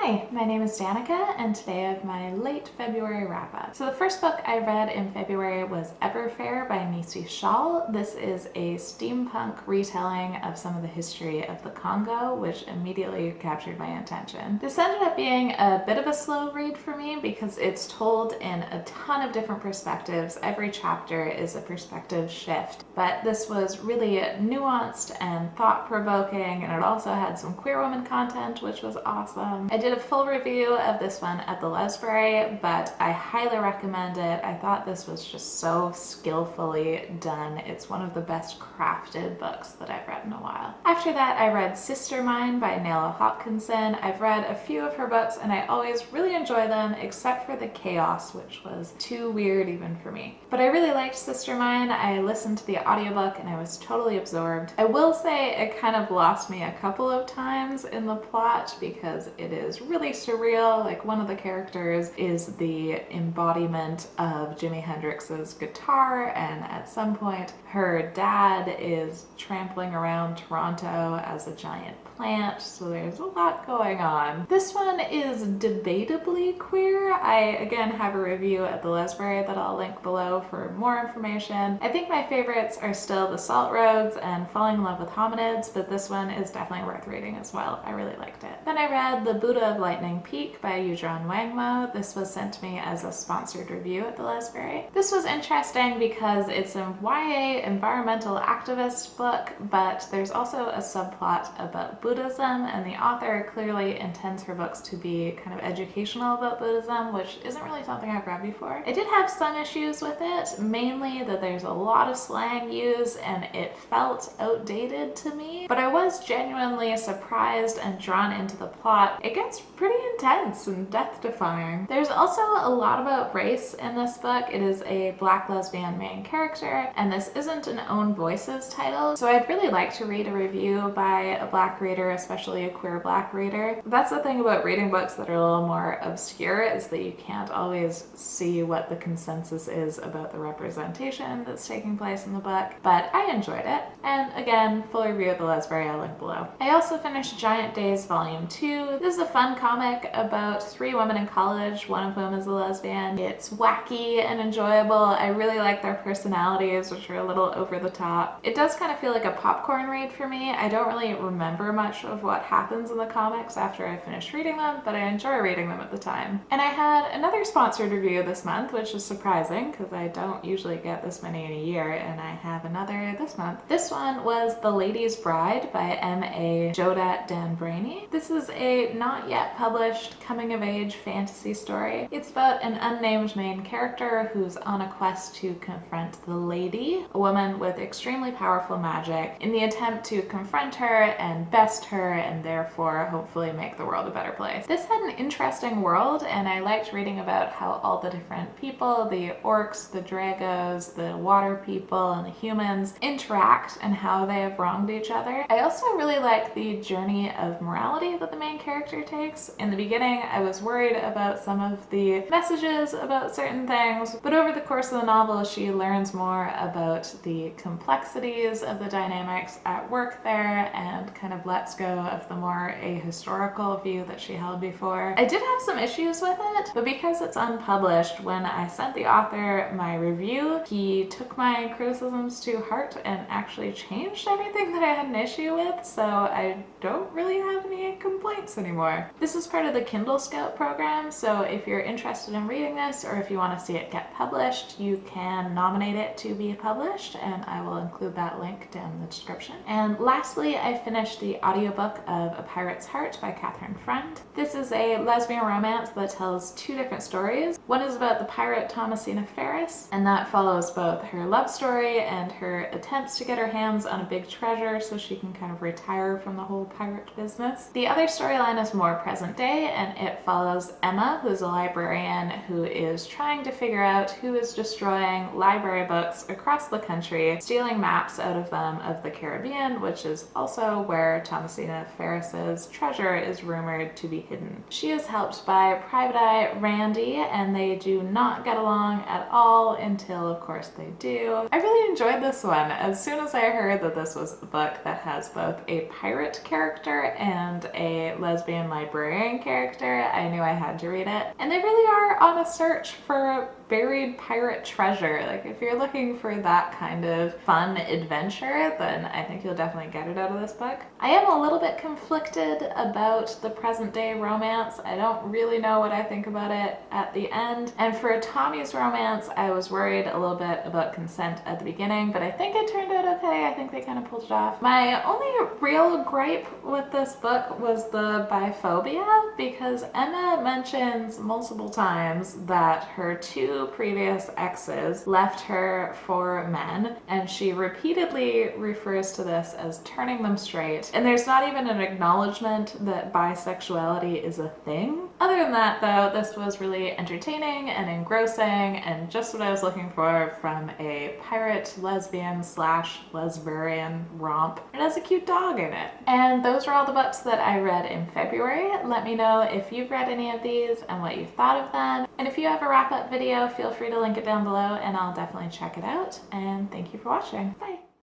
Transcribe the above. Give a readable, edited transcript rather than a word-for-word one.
Hi, my name is Danica, and today I have my late February wrap-up. So the first book I read in February was Everfair by Nisi Shawl. This is a steampunk retelling of some of the history of the Congo, which immediately captured my attention. This ended up being a bit of a slow read for me because it's told in a ton of different perspectives. Every chapter is a perspective shift, but this was really nuanced and thought-provoking, and it also had some queer woman content, which was awesome. I did a full review of this one at the Lesbury, but I highly recommend it. I thought this was just so skillfully done. It's one of the best crafted books that I've read in a while. After that, I read Sister Mine by Nella Hopkinson. I've read a few of her books and I always really enjoy them, except for the chaos, which was too weird even for me. But I really liked Sister Mine. I listened to the audiobook and I was totally absorbed. I will say it kind of lost me a couple of times in the plot because it is really surreal. Like, one of the characters is the embodiment of Jimi Hendrix's guitar, and at some point her dad is trampling around Toronto as a giant plant, so there's a lot going on. This one is debatably queer. I again have a review at the Lesbury that I'll link below for more information. I think my favorites are still The Salt Roads and Falling in Love with Hominids, but this one is definitely worth reading as well. I really liked it. Then I read The Buddha of Lightning Peak by Yuzhan Wangmo. This was sent to me as a sponsored review at the Lesbury. This was interesting because it's a YA environmental activist book, but there's also a subplot about Buddhism, and the author clearly intends her books to be kind of educational about Buddhism, which isn't really something I've read before. I did have some issues with it, mainly that there's a lot of slang used and it felt outdated to me, but I was genuinely surprised and drawn into the plot. It gets pretty intense and death-defying. There's also a lot about race in this book. It is a Black lesbian main character, and this isn't an Own Voices title, so I'd really like to read a review by a Black reader, especially a queer Black reader. That's the thing about reading books that are a little more obscure, is that you can't always see what the consensus is about the representation that's taking place in the book, but I enjoyed it. And again, full review of the Lesbury I'll link below. I also finished Giant Days Volume 2. This is a fun comic about 3 women in college, one of whom is a lesbian. It's wacky and enjoyable. I really like their personalities, which are a little over the top. It does kind of feel like a popcorn read for me. I don't really remember much of what happens in the comics after I finish reading them, but I enjoy reading them at the time. And I had another sponsored review this month, which is surprising because I don't usually get this many in a year, and I have another this month. This one was The Lady's Bride by M.A. Jodat Danbraney. This is a not yet published coming-of-age fantasy story. It's about an unnamed main character who's on a quest to confront the Lady, a woman with extremely powerful magic, in the attempt to confront her and best her, and therefore hopefully make the world a better place. This had an interesting world, and I liked reading about how all the different people, the orcs, the dragos, the water people, and the humans interact and how they have wronged each other. I also really like the journey of morality that the main character takes. In the beginning, I was worried about some of the messages about certain things, but over the course of the novel, she learns more about the complexities of the dynamics at work there and kind of lets go of the more ahistorical view that she held before. I did have some issues with it, but because it's unpublished, when I sent the author my review, he took my criticisms to heart and actually changed everything that I had an issue with, so I don't really have any complaints anymore. This is part of the Kindle Scout program, so if you're interested in reading this, or if you want to see it get published, you can nominate it to be published, and I will include that link down in the description. And lastly, I finished the audiobook of A Pirate's Heart by Catherine Friend. This is a lesbian romance that tells 2 different stories. One is about the pirate Thomasina Ferris, and that follows both her love story and her attempts to get her hands on a big treasure so she can kind of retire from the whole pirate business. The other storyline is more present day, and it follows Emma, who's a librarian who is trying to figure out who is destroying library books across the country, stealing maps out of them of the Caribbean, which is also where Thomasina Ferris's treasure is rumored to be hidden. She is helped by Private Eye Randy, and they do not get along at all until, of course, they do. I really enjoyed this one. As soon as I heard that this was a book that has both a pirate character and a lesbian librarian, librarian character, I knew I had to read it. And they really are on a search for buried pirate treasure. Like, if you're looking for that kind of fun adventure, then I think you'll definitely get it out of this book. I am a little bit conflicted about the present day romance. I don't really know what I think about it at the end. And for Tommy's romance, I was worried a little bit about consent at the beginning, but I think it turned out okay. I think they kind of pulled it off. My only real gripe with this book was the biphobia, because Emma mentions multiple times that her 2 previous exes left her for men, and she repeatedly refers to this as turning them straight. And there's not even an acknowledgement that bisexuality is a thing. Other than that, though, this was really entertaining and engrossing and just what I was looking for from a pirate lesbian slash lesbian romp. It has a cute dog in it. And those are all the books that I read in February. Let me know if you've read any of these and what you thought of them. And if you have a wrap-up video, feel free to link it down below and I'll definitely check it out. And thank you for watching. Bye!